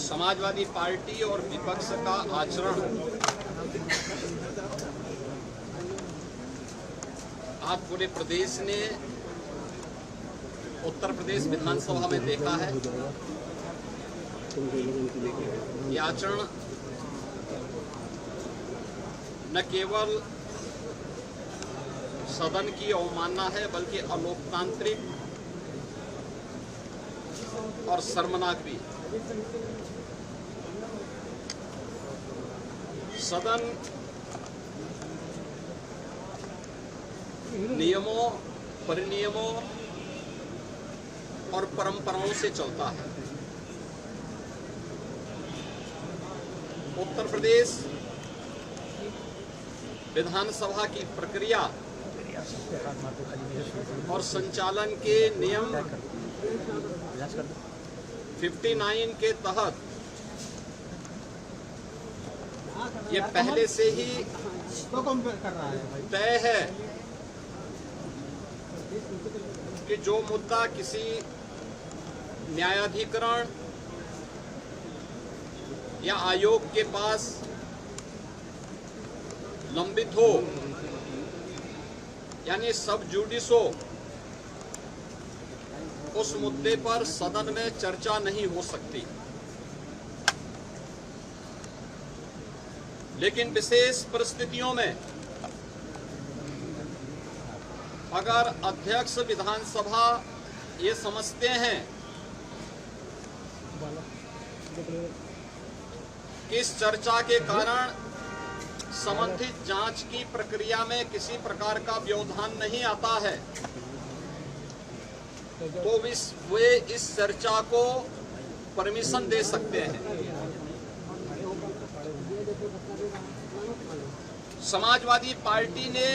Samajwadi party और विपक्ष का आचरण आज पूरे प्रदेश ने उत्तर प्रदेश विधानसभा में देखा है। ये आचरण न केवल सदन की अवमानना है बल्कि अलोकतांत्रिक और शर्मनाक भी। सदन नियमों, परिनियमों और परंपराओं से चलता है। उत्तर प्रदेश विधानसभा की प्रक्रिया और संचालन के नियम 59 के तहत ये पहले से ही तय है कि जो मुद्दा किसी न्यायाधिकरण या आयोग के पास लंबित हो, यानी सब जुडिस हो, उस मुद्दे पर सदन में चर्चा नहीं हो सकती। लेकिन विशेष परिस्थितियों में अगर अध्यक्ष विधानसभा ये समझते हैं कि इस चर्चा के कारण संबंधित जांच की प्रक्रिया में किसी प्रकार का व्यवधान नहीं आता है, तो वे इस चर्चा को परमिशन दे सकते हैं। समाजवादी पार्टी ने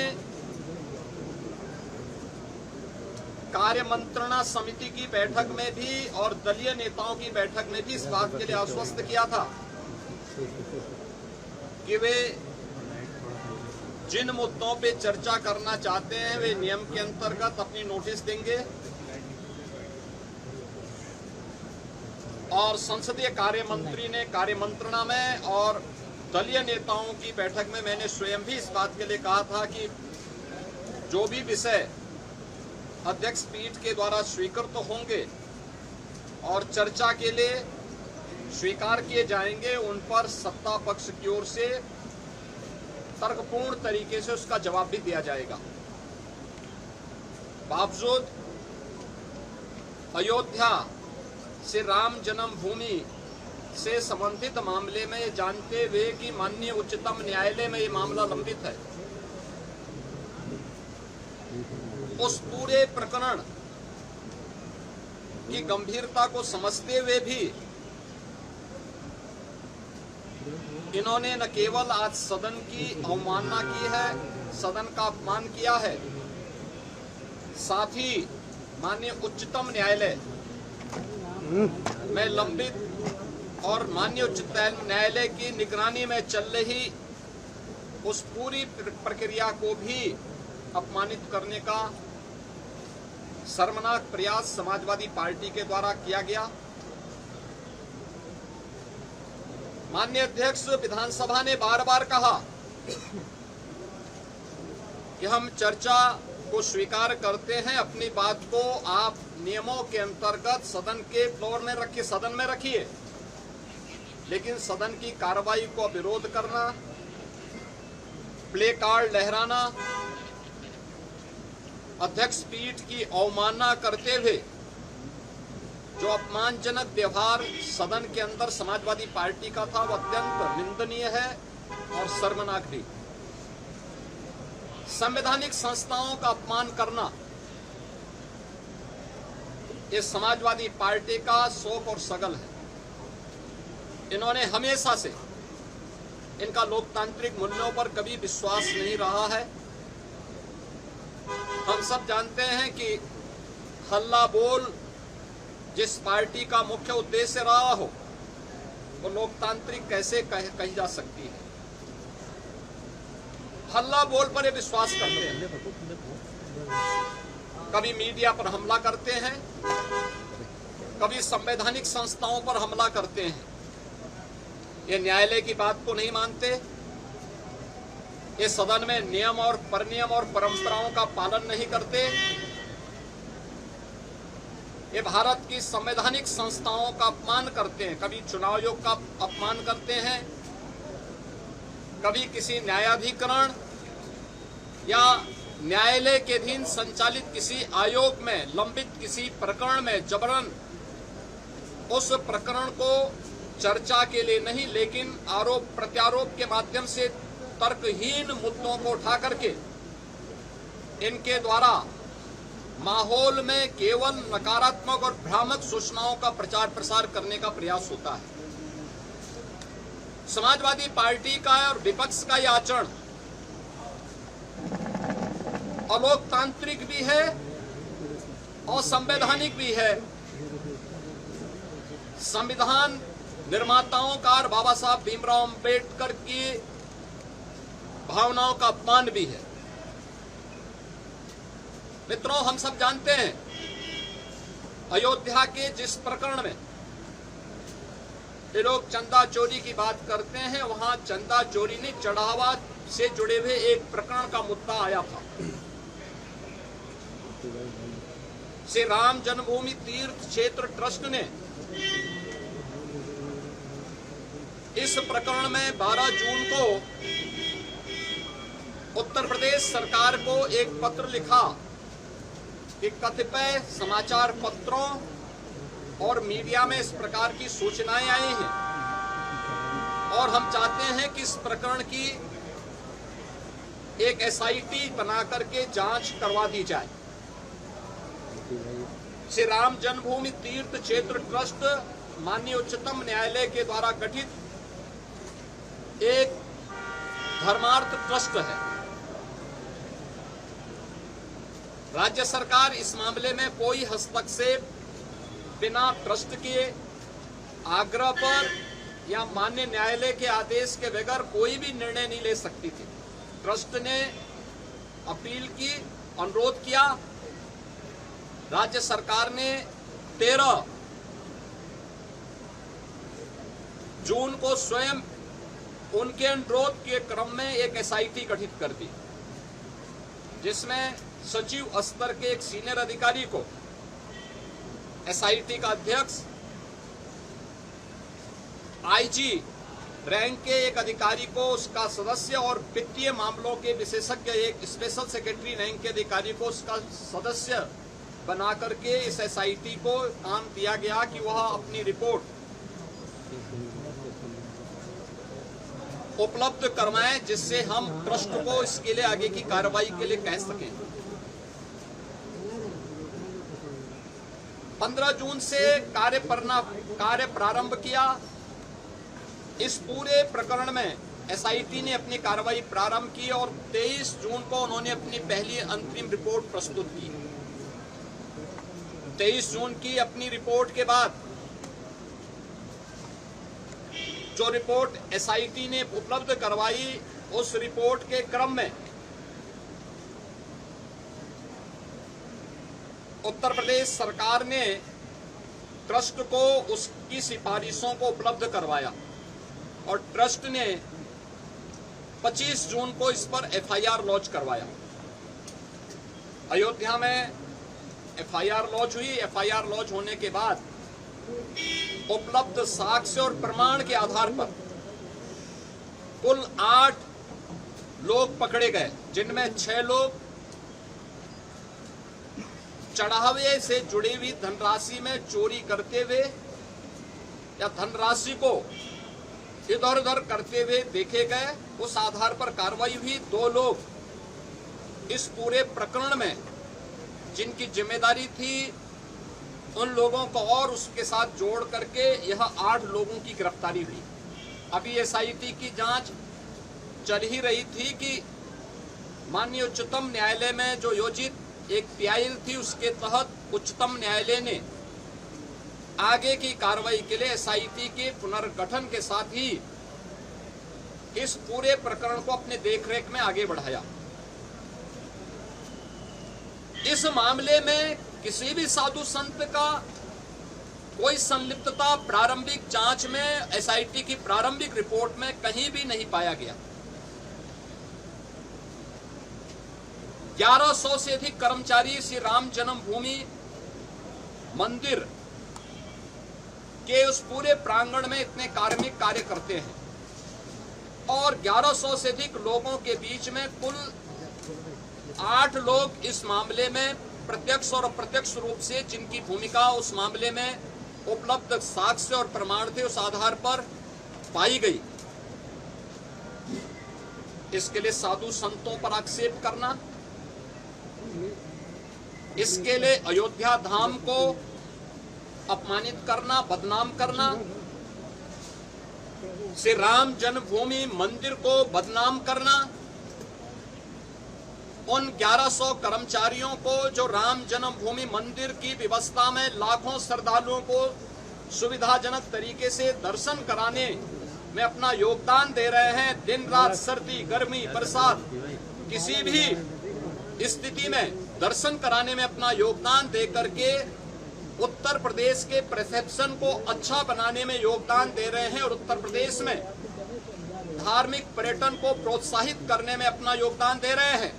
कार्य मंत्रणा समिति की बैठक में भी और दलीय नेताओं की बैठक में भी इस बात के लिए आश्वस्त किया था कि वे जिन मुद्दों पे चर्चा करना चाहते हैं वे नियम के अंतर्गत अपनी नोटिस देंगे और संसदीय कार्य मंत्री ने कार्य मंत्रणा में और दलीय नेताओं की बैठक में मैंने स्वयं भी इस बात के लिए कहा था कि जो भी विषय अध्यक्ष पीठ के द्वारा स्वीकृत होंगे और चर्चा के लिए स्वीकार किए जाएंगे, उन पर सत्ता पक्ष की ओर से तर्कपूर्ण तरीके से उसका जवाब भी दिया जाएगा। बावजूद अयोध्या से राम जन्मभूमि से संबंधित मामले में जानते हुए कि माननीय उच्चतम न्यायालय में ये मामला लंबित है, उस पूरे प्रकरण की गंभीरता को समझते हुए भी इन्होंने न केवल आज सदन की अवमानना की है, सदन का अपमान किया है, साथ ही माननीय उच्चतम न्यायालय में लंबित और माननीय उच्चतम न्यायालय की निगरानी में चल रही उस पूरी प्रक्रिया को भी अपमानित करने का शर्मनाक प्रयास समाजवादी पार्टी के द्वारा किया गया। माननीय अध्यक्ष विधानसभा ने बार बार कहा कि हम चर्चा को स्वीकार करते हैं, अपनी बात को आप नियमों के अंतर्गत सदन के फ्लोर में रखिए, सदन में रखिए, लेकिन सदन की कार्रवाई को विरोध करना, प्ले कार्ड लहराना, अध्यक्ष पीठ की अवमानना करते हुए जो अपमानजनक व्यवहार सदन के अंदर समाजवादी पार्टी का था, वह अत्यंत निंदनीय है और शर्मनाक भी। संवैधानिक संस्थाओं का अपमान करना ये समाजवादी पार्टी का शौक और सगल है। इन्होंने हमेशा से इनका लोकतांत्रिक मूल्यों पर कभी विश्वास नहीं रहा है। हम सब जानते हैं कि हल्ला बोल जिस पार्टी का मुख्य उद्देश्य रहा हो, वो लोकतांत्रिक कैसे कही जा सकती है। हल्ला बोल पर ये विश्वास करते हैं, कभी मीडिया पर हमला करते हैं, कभी संवैधानिक संस्थाओं पर हमला करते हैं। ये न्यायालय की बात को नहीं मानते, ये सदन में नियम और परनियम और परंपराओं का पालन नहीं करते, ये भारत की संवैधानिक संस्थाओं का अपमान करते हैं, कभी चुनाव आयोग का अपमान करते हैं, कभी किसी न्यायाधिकरण या न्यायालय के अधीन संचालित किसी आयोग में लंबित किसी प्रकरण में जबरन उस प्रकरण को चर्चा के लिए नहीं, लेकिन आरोप प्रत्यारोप के माध्यम से तर्कहीन मुद्दों को उठा करके इनके द्वारा माहौल में केवल नकारात्मक और भ्रामक सूचनाओं का प्रचार प्रसार करने का प्रयास होता है। समाजवादी पार्टी का और विपक्ष का यह आचरण अलोकतांत्रिक भी है और संवैधानिक भी है। संविधान निर्माताओं का और बाबा साहब भीमराव अंबेडकर की भावनाओं का अपमान भी है। मित्रों, हम सब जानते हैं अयोध्या के जिस प्रकरण में ये लोग चंदा चोरी की बात करते हैं, वहां चंदा चोरी नहीं, चढ़ावा से जुड़े हुए एक प्रकरण का मुद्दा आया था। श्री राम जन्मभूमि तीर्थ क्षेत्र ट्रस्ट ने इस प्रकरण में 12 जून को उत्तर प्रदेश सरकार को एक पत्र लिखा कि कतिपय समाचार पत्रों और मीडिया में इस प्रकार की सूचनाएं आई हैं और हम चाहते हैं कि इस प्रकरण की एक एसआईटी बना करके जांच करवा दी जाए। श्री राम जन्मभूमि तीर्थ क्षेत्र ट्रस्ट माननीय उच्चतम न्यायालय के द्वारा गठित एक धर्मार्थ ट्रस्ट है। राज्य सरकार इस मामले में कोई हस्तक्षेप बिना ट्रस्ट के आग्रह पर या माननीय न्यायालय के आदेश के बगैर कोई भी निर्णय नहीं ले सकती थी। ट्रस्ट ने अपील की, अनुरोध किया, राज्य सरकार ने 13 जून को स्वयं उनके अनुरोध के क्रम में एक एसआईटी गठित कर दी, जिसमें सचिव स्तर के एक सीनियर अधिकारी को एसआईटी का अध्यक्ष, आईजी रैंक के एक अधिकारी को उसका सदस्य और वित्तीय मामलों के विशेषज्ञ एक स्पेशल सेक्रेटरी रैंक के अधिकारी को उसका सदस्य बना करके इस एसआईटी को काम दिया गया कि वह अपनी रिपोर्ट उपलब्ध करवाएं, जिससे हम ट्रस्ट को इसके लिए आगे की कार्रवाई के लिए कह सकें। 15 जून से कार्य प्रारंभ किया। इस पूरे प्रकरण में एसआईटी ने अपनी कार्रवाई प्रारंभ की और 23 जून को उन्होंने अपनी पहली अंतरिम रिपोर्ट प्रस्तुत की। 23 जून की अपनी रिपोर्ट के बाद जो रिपोर्ट एसआईटी ने उपलब्ध करवाई, उस रिपोर्ट के क्रम में उत्तर प्रदेश सरकार ने ट्रस्ट को उसकी सिफारिशों को उपलब्ध करवाया और ट्रस्ट ने 25 जून को इस पर एफआईआर लॉन्च करवाया। अयोध्या में एफआईआर लॉन्च हुई। एफआईआर लॉन्च होने के बाद उपलब्ध साक्ष्य और प्रमाण के आधार पर कुल 8 लोग पकड़े गए, जिनमें 6 लोग चढ़ावे से जुड़ी हुई धनराशि में चोरी करते हुए या धनराशि को इधर उधर करते हुए देखे गए। उस आधार पर कार्रवाई हुई। 2 लोग इस पूरे प्रकरण में जिनकी जिम्मेदारी थी, उन लोगों को और उसके साथ जोड़ करके यह 8 लोगों की गिरफ्तारी हुई। अभी एसआईटी की जांच चल ही रही थी कि माननीय उच्चतम न्यायालय में जो योजित एक पीआईएल थी, उसके तहत उच्चतम न्यायालय ने आगे की कार्रवाई के लिए एसआईटी के पुनर्गठन के साथ ही इस पूरे प्रकरण को अपने देखरेख में आगे बढ़ाया। इस मामले में किसी भी साधु संत का कोई संलिप्तता प्रारंभिक जांच में एसआईटी की प्रारंभिक रिपोर्ट में कहीं भी नहीं पाया गया। 1100 से अधिक कर्मचारी श्री राम जन्मभूमि मंदिर के उस पूरे प्रांगण में इतने कार्मिक कार्य करते हैं और 1100 से अधिक लोगों के बीच में कुल 8 लोग इस मामले में प्रत्यक्ष और अप्रत्यक्ष रूप से जिनकी भूमिका उस मामले में उपलब्ध साक्ष्य और प्रमाण थे उस आधार पर पाई गई। इसके लिए साधु संतों पर आक्षेप करना, इसके लिए अयोध्या धाम को अपमानित करना, बदनाम करना, श्री राम जन्मभूमि मंदिर को बदनाम करना, उन 1100 कर्मचारियों को जो राम जन्मभूमि मंदिर की व्यवस्था में लाखों श्रद्धालुओं को सुविधाजनक तरीके से दर्शन कराने में अपना योगदान दे रहे हैं, दिन रात सर्दी गर्मी बरसात किसी भी स्थिति में दर्शन कराने में अपना योगदान दे करके उत्तर प्रदेश के परसेप्शन को अच्छा बनाने में योगदान दे रहे हैं और उत्तर प्रदेश में धार्मिक पर्यटन को प्रोत्साहित करने में अपना योगदान दे रहे हैं।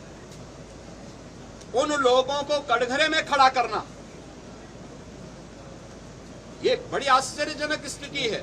उन लोगों को कटघरे में खड़ा करना ये बड़ी आश्चर्यजनक स्थिति है।